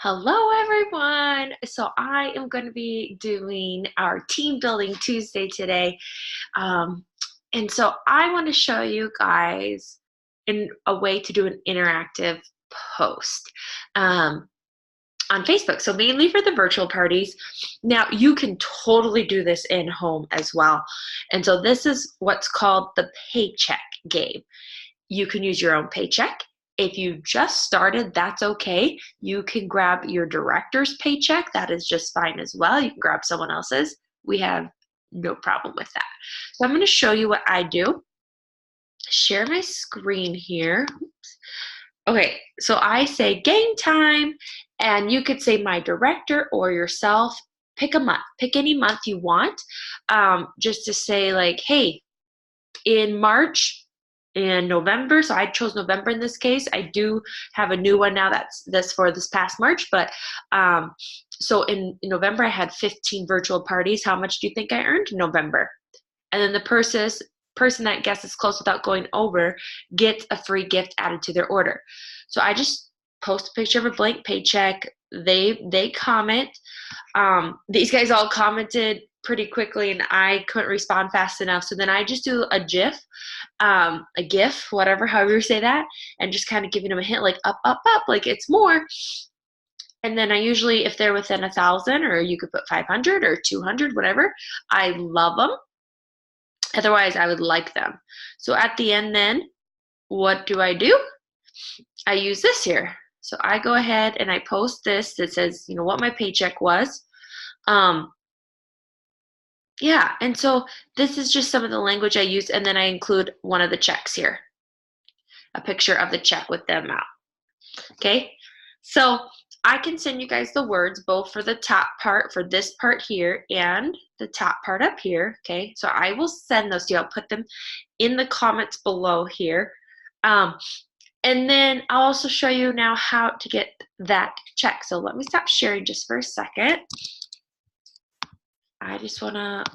Hello, everyone. So I am going to be doing our team building Tuesday today. Um, and so I want to show you guys in a way to do an interactive post on Facebook. So mainly for the virtual parties. Now you can totally do this in home as well. And so this is what's called the Paycheck Game. You can use your own paycheck. If you just started, that's okay. You can grab your director's paycheck. That is just fine as well. You can grab someone else's. We have no problem with that. So I'm going to show you what I do. Share my screen here. Oops. Okay, so I say game time, and you could say my director or yourself. Pick a month. Pick any month you want, just to say like, hey, in March and November, so I chose November in this case. I do have a new one now that's for this past March, but so in November I had 15 virtual parties. How much do you think I earned in November? And then the person that guesses close without going over gets a free gift added to their order. So I just post a picture of a blank paycheck. They comment. These guys all commented pretty quickly, and I couldn't respond fast enough. So then I just do a GIF, whatever, however you say that, and just kind of giving them a hint, like up, up, up, like it's more. And then I usually, if they're within 1,000, or you could put 500 or 200, whatever, I love them. Otherwise, I would like them. So at the end then, what do? I use this here. So I go ahead and I post this that says, what my paycheck was. Yeah, and so this is just some of the language I use, and then I include one of the checks here, a picture of the check with the amount. Okay, so I can send you guys the words both for the top part, for this part here, and the top part up here. Okay, so I will send those to you. I'll put them in the comments below here. And then I'll also show you now how to get that check. So let me stop sharing just for a second. I just want to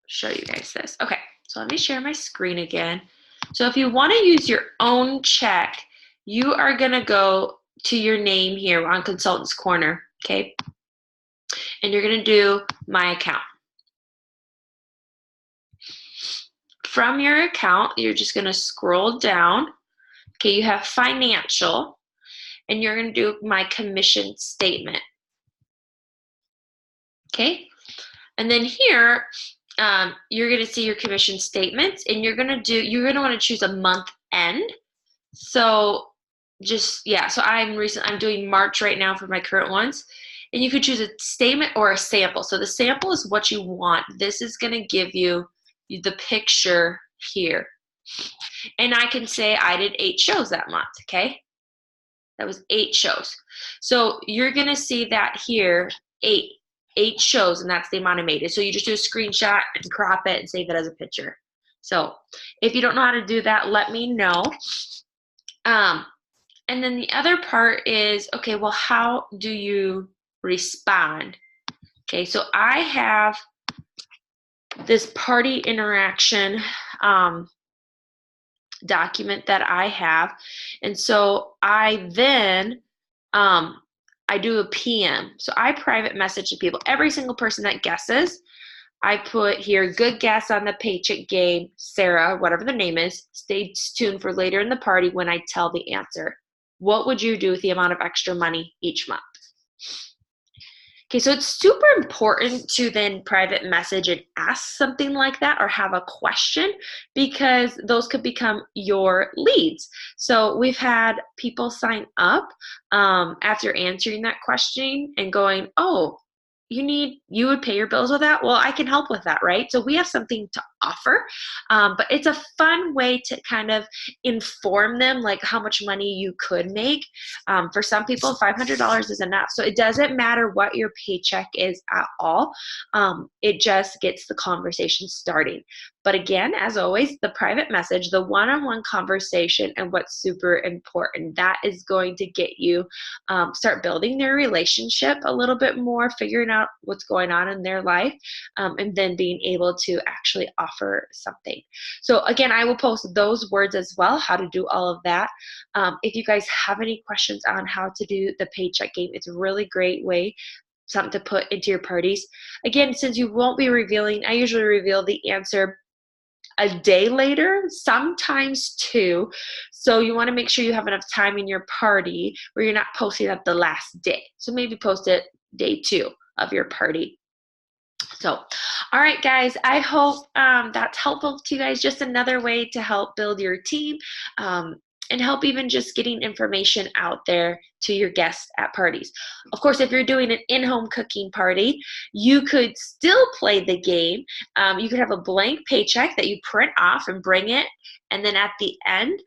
show you guys this. Okay, so let me share my screen again. So if you want to use your own check, you are going to go to your name here on Consultant's Corner, okay? And you're going to do My Account. From your account, you're just going to scroll down. Okay, you have Financial, and you're going to do My Commission Statement. Okay, and then here, you're going to see your commission statements, and you're going to want to choose a month end. So so I'm doing March right now for my current ones, and you could choose a statement or a sample. So the sample is what you want. This is going to give you the picture here, and I can say I did 8 shows that month. Okay, that was 8 shows. So you're going to see that here, 8 shows, and that's the amount I made it. So you just do a screenshot and crop it and save it as a picture. So if you don't know how to do that, let me know. And then the other part is, okay, well, how do you respond? Okay, so I have this party interaction document that I have, and so I then I do a PM. So I private message to people. Every single person that guesses, I put here, good guess on the Paycheck Game, Sarah, whatever the name is. Stay tuned for later in the party when I tell the answer. What would you do with the amount of extra money each month? Okay, so it's super important to then private message and ask something like that, or have a question, because those could become your leads. So we've had people sign up after answering that question and going, oh, you would pay your bills with that? Well, I can help with that, right? So we have something to offer, but it's a fun way to kind of inform them, like how much money you could make. For some people, $500 is enough. So it doesn't matter what your paycheck is at all. It just gets the conversation starting. But again, as always, the private message, the one-on-one conversation, and what's super important, that is going to get you start building their relationship a little bit more, figuring out what's going on in their life, and then being able to actually offer something. So again, I will post those words as well, how to do all of that. If you guys have any questions on how to do the paycheck game, it's a really great way, something to put into your parties. Again, since you won't be revealing, I usually reveal the answer a day later, sometimes two. So you want to make sure you have enough time in your party where you're not posting up the last day. So maybe post it day 2 of your party. So, all right, guys, I hope that's helpful to you guys. Just another way to help build your team, and help even just getting information out there to your guests at parties. Of course, if you're doing an in-home cooking party, you could still play the game. You could have a blank paycheck that you print off and bring it. And then at the end,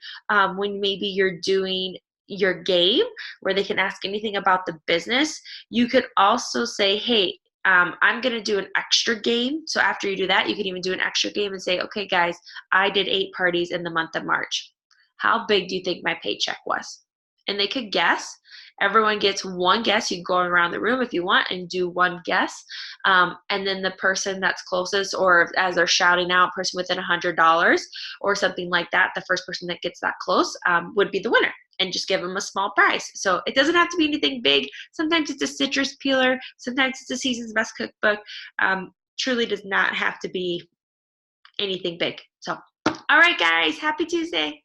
when maybe you're doing your game where they can ask anything about the business, you could also say, hey, I'm going to do an extra game. So after you do that, you can even do an extra game and say, okay, guys, I did 8 parties in the month of March. How big do you think my paycheck was? And they could guess. Everyone gets one guess. You can go around the room if you want and do one guess. And then the person that's closest, or as they're shouting out, person within $100 or something like that, the first person that gets that close would be the winner. And just give them a small prize. So it doesn't have to be anything big. Sometimes it's a citrus peeler. Sometimes it's a season's best cookbook. Truly does not have to be anything big. So, all right, guys, happy Tuesday.